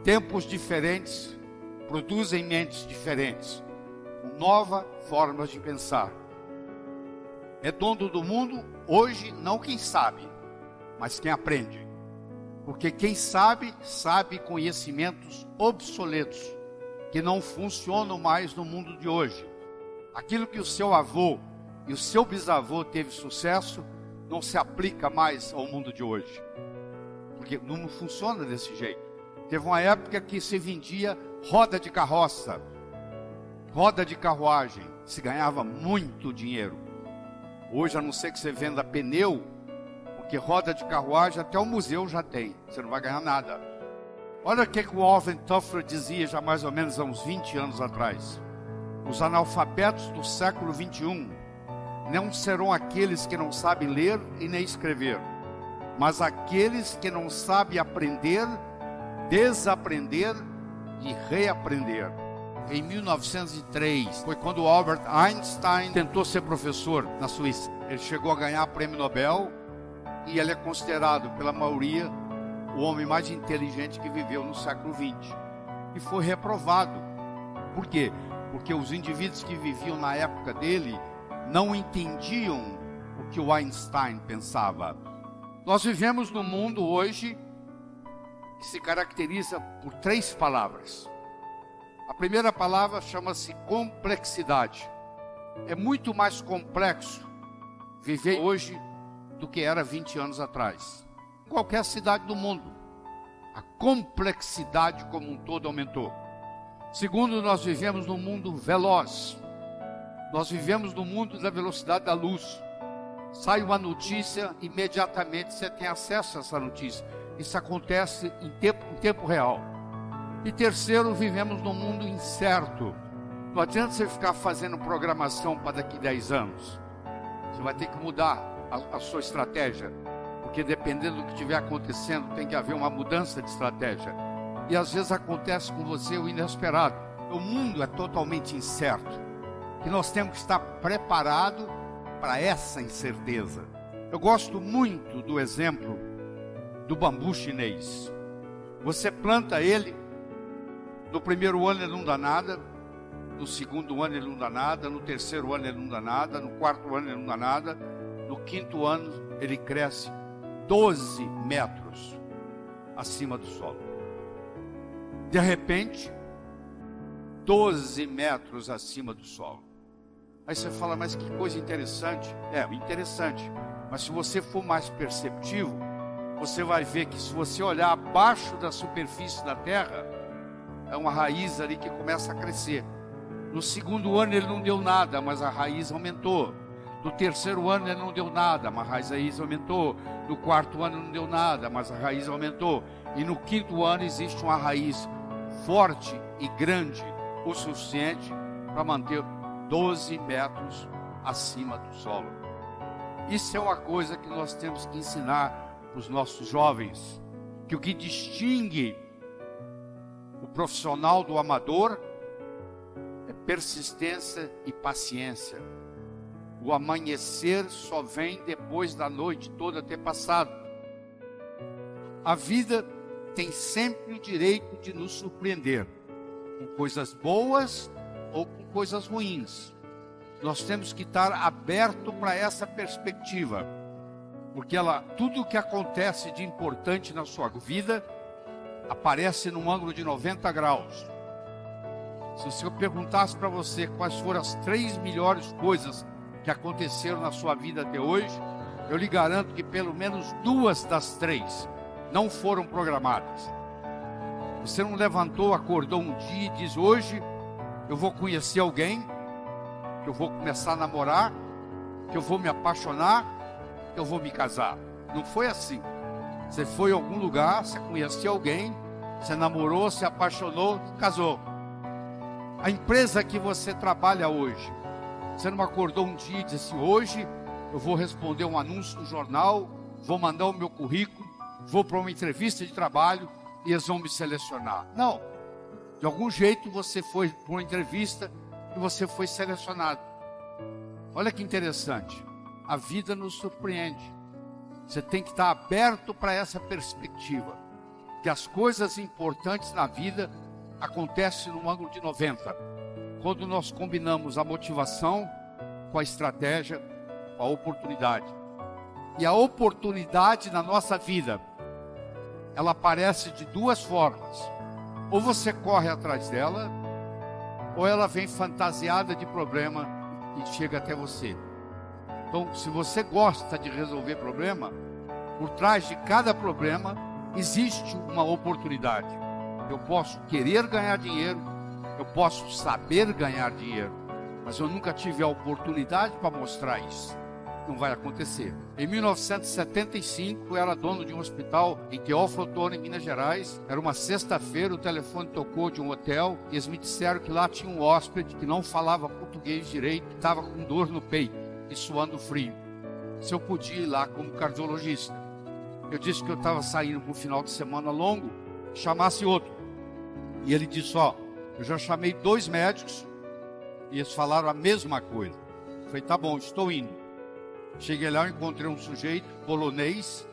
Tempos diferentes produzem mentes diferentes, com novas formas de pensar. É dono do mundo hoje não quem sabe, mas quem aprende. Porque quem sabe, sabe conhecimentos obsoletos, que não funcionam mais no mundo de hoje. Aquilo que o seu avô e o seu bisavô teve sucesso, não se aplica mais ao mundo de hoje. Porque não funciona desse jeito. Teve uma época que se vendia roda de carroça, roda de carruagem, se ganhava muito dinheiro. Hoje, a não ser que você venda pneu, porque roda de carruagem até o museu já tem, você não vai ganhar nada. Olha o que o Alvin Toffler dizia já mais ou menos há uns 20 anos atrás. Os analfabetos do século 21 não serão aqueles que não sabem ler e nem escrever, mas aqueles que não sabem aprender, desaprender e reaprender. Em 1903, foi quando Albert Einstein tentou ser professor na Suíça. Ele chegou a ganhar o prêmio Nobel e ele é considerado pela maioria o homem mais inteligente que viveu no século XX. E foi reprovado. Por quê? Porque os indivíduos que viviam na época dele não entendiam o que o Einstein pensava. Nós vivemos num mundo hoje que se caracteriza por 3 palavras. A primeira palavra chama-se complexidade. É muito mais complexo viver hoje do que era 20 anos atrás. Em qualquer cidade do mundo, a complexidade como um todo aumentou. Segundo, nós vivemos num mundo veloz. Nós vivemos no mundo da velocidade da luz. Sai uma notícia, imediatamente você tem acesso a essa notícia. Isso acontece em tempo real. E terceiro, vivemos num mundo incerto. Não adianta você ficar fazendo programação para daqui 10 anos. Você vai ter que mudar a sua estratégia. Porque dependendo do que estiver acontecendo, tem que haver uma mudança de estratégia. E às vezes acontece com você o inesperado. O mundo é totalmente incerto. E nós temos que estar preparados para essa incerteza. Eu gosto muito do exemplo do bambu chinês. Você planta ele, no primeiro ano ele não dá nada, no segundo ano ele não dá nada, no terceiro ano ele não dá nada, no quarto ano ele não dá nada, no quinto ano ele cresce 12 metros acima do solo. De repente, 12 metros acima do solo. Aí você fala, mas que coisa interessante. É, interessante. Mas se você for mais perceptivo, você vai ver que se você olhar abaixo da superfície da terra, é uma raiz ali que começa a crescer. No segundo ano ele não deu nada, mas a raiz aumentou. No terceiro ano ele não deu nada, mas a raiz aumentou. No quarto ano não deu nada, mas a raiz aumentou. E no quinto ano existe uma raiz forte e grande o suficiente para manter 12 metros acima do solo. Isso é uma coisa que nós temos que ensinar para os nossos jovens, que o que distingue o profissional do amador é persistência e paciência. O amanhecer só vem depois da noite toda ter passado. A vida tem sempre o direito de nos surpreender, com coisas boas ou com coisas ruins. Nós temos que estar aberto para essa perspectiva, porque tudo o que acontece de importante na sua vida aparece num ângulo de 90 graus. Se eu perguntasse para você quais foram as 3 melhores coisas que aconteceram na sua vida até hoje, eu lhe garanto que pelo menos 2 das 3 não foram programadas. Você não levantou, acordou um dia e diz, hoje eu vou conhecer alguém, que eu vou começar a namorar, que eu vou me apaixonar, que eu vou me casar. Não foi assim. Você foi a algum lugar, você conheceu alguém, você namorou, se apaixonou, casou. A empresa que você trabalha hoje, você não acordou um dia e disse assim, hoje eu vou responder um anúncio no jornal, vou mandar o meu currículo, vou para uma entrevista de trabalho e eles vão me selecionar. Não. De algum jeito você foi para uma entrevista e você foi selecionado. Olha que interessante. A vida nos surpreende. Você tem que estar aberto para essa perspectiva. que as coisas importantes na vida acontecem no ângulo de 90. Quando nós combinamos a motivação com a estratégia, com a oportunidade. E a oportunidade na nossa vida, ela aparece de duas formas. Ou você corre atrás dela, ou ela vem fantasiada de problema e chega até você. Então, se você gosta de resolver problema, por trás de cada problema existe uma oportunidade. Eu posso querer ganhar dinheiro, eu posso saber ganhar dinheiro, mas eu nunca tive a oportunidade para mostrar isso. Não vai acontecer. Em 1975, eu era dono de um hospital em Teófilo Otoni, em Minas Gerais. Era uma sexta-feira, o telefone tocou de um hotel e eles me disseram que lá tinha um hóspede que não falava português direito, estava com dor no peito e suando frio. Se eu podia ir lá como cardiologista. Eu disse que eu estava saindo para um final de semana longo, chamasse outro. E ele disse, eu já chamei 2 médicos e eles falaram a mesma coisa. Eu falei, tá bom, estou indo. Cheguei lá, eu encontrei um sujeito polonês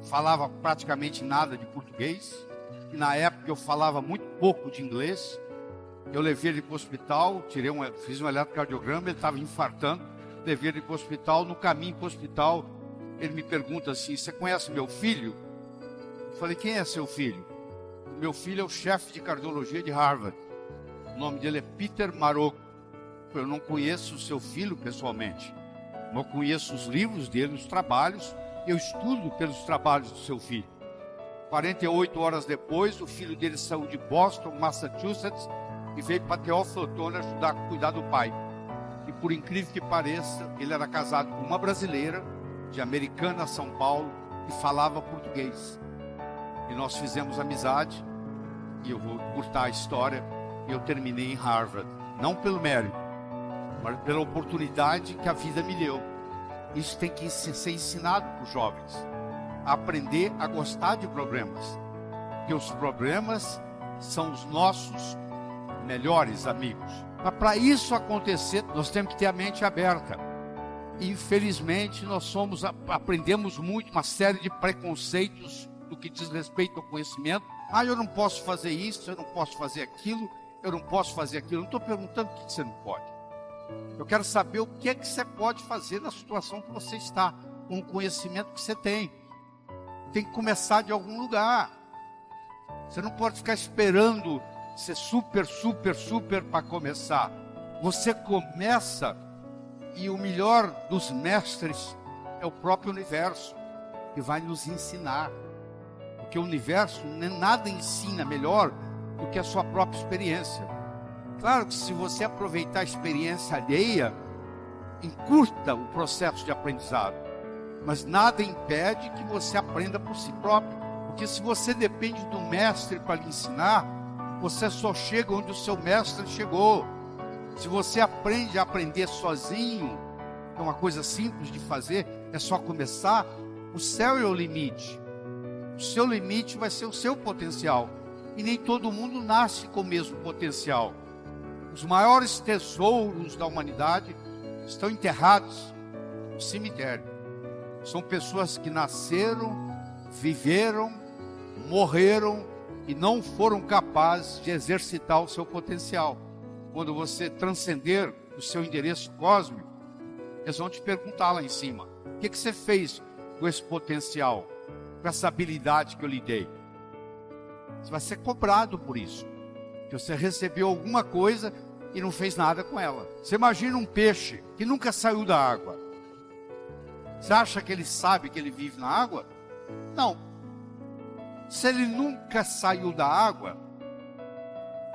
que falava praticamente nada de português. E na época eu falava muito pouco de inglês. Eu levei ele para o hospital, fiz um eletrocardiograma, ele estava infartando. Levei ele para o hospital, no caminho para o hospital, ele me pergunta assim, você conhece meu filho? Eu falei, quem é seu filho? Meu filho é o chefe de cardiologia de Harvard. O nome dele é Peter Marocco. Eu não conheço o seu filho pessoalmente. Eu conheço os livros dele, os trabalhos. Eu estudo pelos trabalhos do seu filho. 48 horas depois, o filho dele saiu de Boston, Massachusetts, e veio para Teófilo Otoni ajudar a cuidar do pai. E por incrível que pareça, ele era casado com uma brasileira, de Americana, São Paulo, que falava português. E nós fizemos amizade, e eu vou curtar a história, e eu terminei em Harvard. Não pelo mérito, mas pela oportunidade que a vida me deu. Isso tem que ser ensinado para os jovens. A aprender a gostar de problemas. Porque os problemas são os nossos melhores amigos. Mas para isso acontecer, nós temos que ter a mente aberta. Infelizmente, nós aprendemos muito, uma série de preconceitos no que diz respeito ao conhecimento. Eu não posso fazer isso, eu não posso fazer aquilo, eu não posso fazer aquilo. Eu não estou perguntando o que você não pode. Eu quero saber o que é que você pode fazer na situação que você está, com o conhecimento que você tem. Tem que começar de algum lugar. Você não pode ficar esperando ser super para começar. Você começa, e o melhor dos mestres é o próprio universo, que vai nos ensinar. Porque o universo nada ensina melhor do que a sua própria experiência. Claro que se você aproveitar a experiência alheia, encurta o processo de aprendizado. Mas nada impede que você aprenda por si próprio. Porque se você depende do mestre para lhe ensinar, você só chega onde o seu mestre chegou. Se você aprende a aprender sozinho, é uma coisa simples de fazer, é só começar, o céu é o limite. O seu limite vai ser o seu potencial. E nem todo mundo nasce com o mesmo potencial. Os maiores tesouros da humanidade estão enterrados no cemitério. São pessoas que nasceram, viveram, morreram e não foram capazes de exercitar o seu potencial. Quando você transcender o seu endereço cósmico, eles vão te perguntar lá em cima: o que você fez com esse potencial, com essa habilidade que eu lhe dei? Você vai ser cobrado por isso, que você recebeu alguma coisa e não fez nada com ela. Você imagina um peixe que nunca saiu da água. Você acha que ele sabe que ele vive na água? Não. Se ele nunca saiu da água,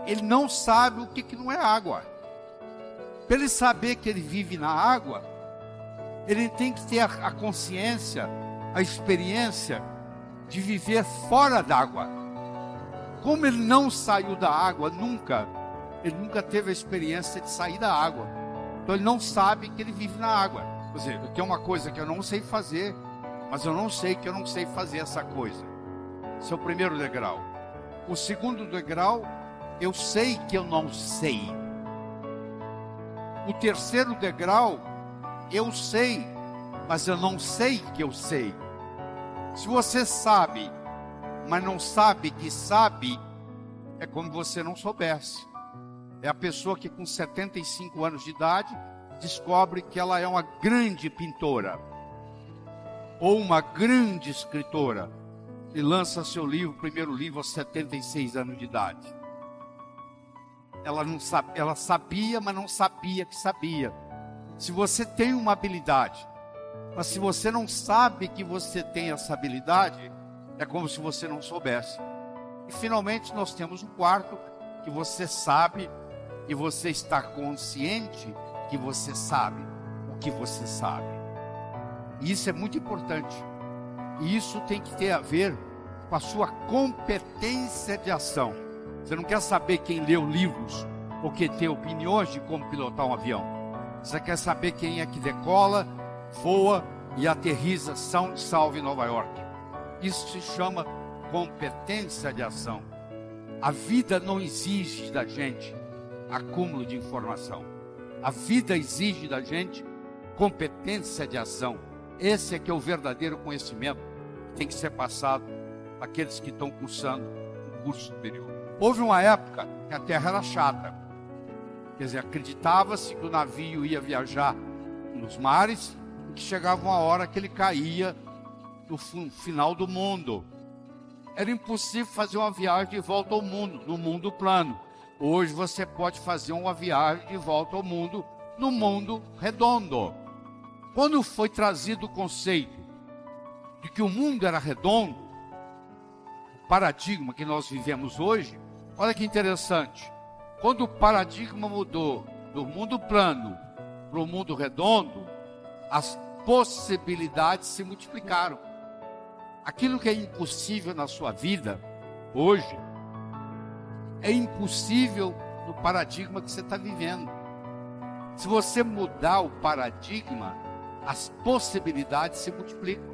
ele não sabe o que não é água. Para ele saber que ele vive na água, ele tem que ter a consciência, a experiência de viver fora d'água. Como ele não saiu da água nunca, ele nunca teve a experiência de sair da água. Então ele não sabe que ele vive na água. Quer dizer, eu tenho uma coisa que eu não sei fazer, mas eu não sei que eu não sei fazer essa coisa. Esse é o primeiro degrau. O segundo degrau, eu sei que eu não sei. O terceiro degrau, eu sei, mas eu não sei que eu sei. Se você sabe, mas não sabe que sabe, é como você não soubesse. É a pessoa que com 75 anos de idade descobre que ela é uma grande pintora ou uma grande escritora e lança seu livro, primeiro livro, aos 76 anos de idade. Ela não sabe, ela sabia, mas não sabia que sabia. Se você tem uma habilidade, mas se você não sabe que você tem essa habilidade, é como se você não soubesse. E finalmente nós temos um quarto que você sabe e você está consciente que você sabe o que você sabe. E isso é muito importante. E isso tem que ter a ver com a sua competência de ação. Você não quer saber quem leu livros ou quem tem opiniões de como pilotar um avião. Você quer saber quem é que decola, voa e aterriza são e salvo em Nova York. Isso se chama competência de ação. A vida não exige da gente acúmulo de informação. A vida exige da gente competência de ação. Esse é que é o verdadeiro conhecimento que tem que ser passado para aqueles que estão cursando o curso superior. Houve uma época que a Terra era chata. Quer dizer, acreditava-se que o navio ia viajar nos mares e que chegava uma hora que ele caía no final do mundo. Era impossível fazer uma viagem de volta ao mundo, no mundo plano. Hoje você pode fazer uma viagem de volta ao mundo, no mundo redondo. Quando foi trazido o conceito de que o mundo era redondo, o paradigma que nós vivemos hoje, olha que interessante. Quando o paradigma mudou do mundo plano para o mundo redondo, as possibilidades se multiplicaram. Aquilo que é impossível na sua vida, hoje, é impossível no paradigma que você está vivendo. Se você mudar o paradigma, as possibilidades se multiplicam.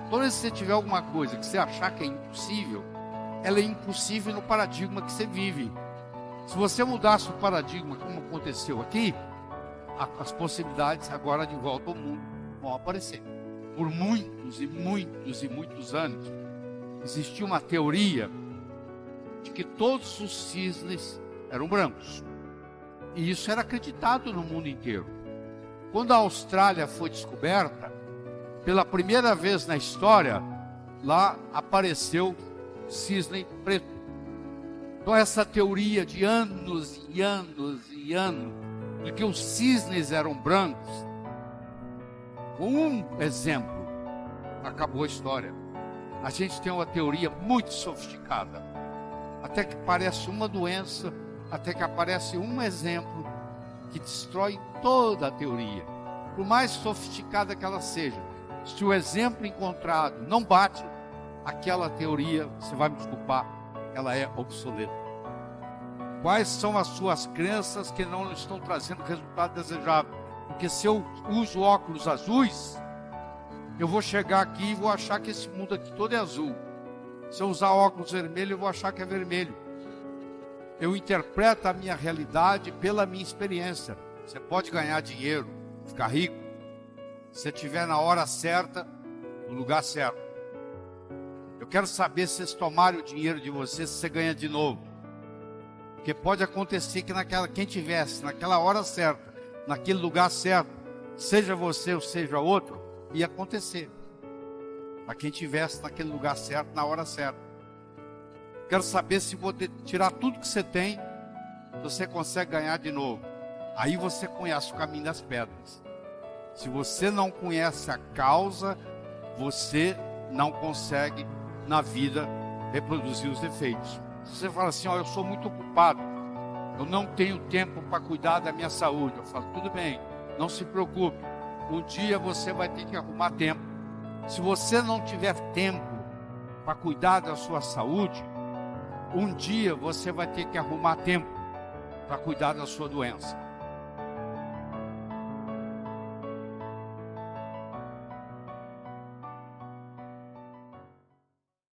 Toda vez que você tiver alguma coisa que você achar que é impossível, ela é impossível no paradigma que você vive. Se você mudasse o paradigma, como aconteceu aqui, as possibilidades agora de volta ao mundo vão aparecer. Por muitos e muitos e muitos anos, existia uma teoria de que todos os cisnes eram brancos. E isso era acreditado no mundo inteiro. Quando a Austrália foi descoberta, pela primeira vez na história, lá apareceu cisne preto. Então essa teoria de anos e anos e anos, de que os cisnes eram brancos, um exemplo, acabou a história. A gente tem uma teoria muito sofisticada, até que parece uma doença, até que aparece um exemplo que destrói toda a teoria, por mais sofisticada que ela seja. Se o exemplo encontrado não bate, aquela teoria, você vai me desculpar, ela é obsoleta. Quais são as suas crenças que não estão trazendo o resultado desejado? Porque se eu uso óculos azuis, eu vou chegar aqui e vou achar que esse mundo aqui todo é azul. Se eu usar óculos vermelhos, eu vou achar que é vermelho. Eu interpreto a minha realidade pela minha experiência. Você pode ganhar dinheiro, ficar rico, se você estiver na hora certa, no lugar certo. Eu quero saber se vocês tomarem o dinheiro de vocês, se você ganha de novo. Porque pode acontecer que quem tivesse naquela hora certa, naquele lugar certo, seja você ou seja outro, ia acontecer. Para quem tivesse naquele lugar certo, na hora certa. Quero saber se você tirar tudo que você tem, você consegue ganhar de novo. Aí você conhece o caminho das pedras. Se você não conhece a causa, você não consegue na vida reproduzir os defeitos. Se você fala assim, eu sou muito ocupado, eu não tenho tempo para cuidar da minha saúde. Eu falo, tudo bem, não se preocupe. Um dia você vai ter que arrumar tempo. Se você não tiver tempo para cuidar da sua saúde, um dia você vai ter que arrumar tempo para cuidar da sua doença.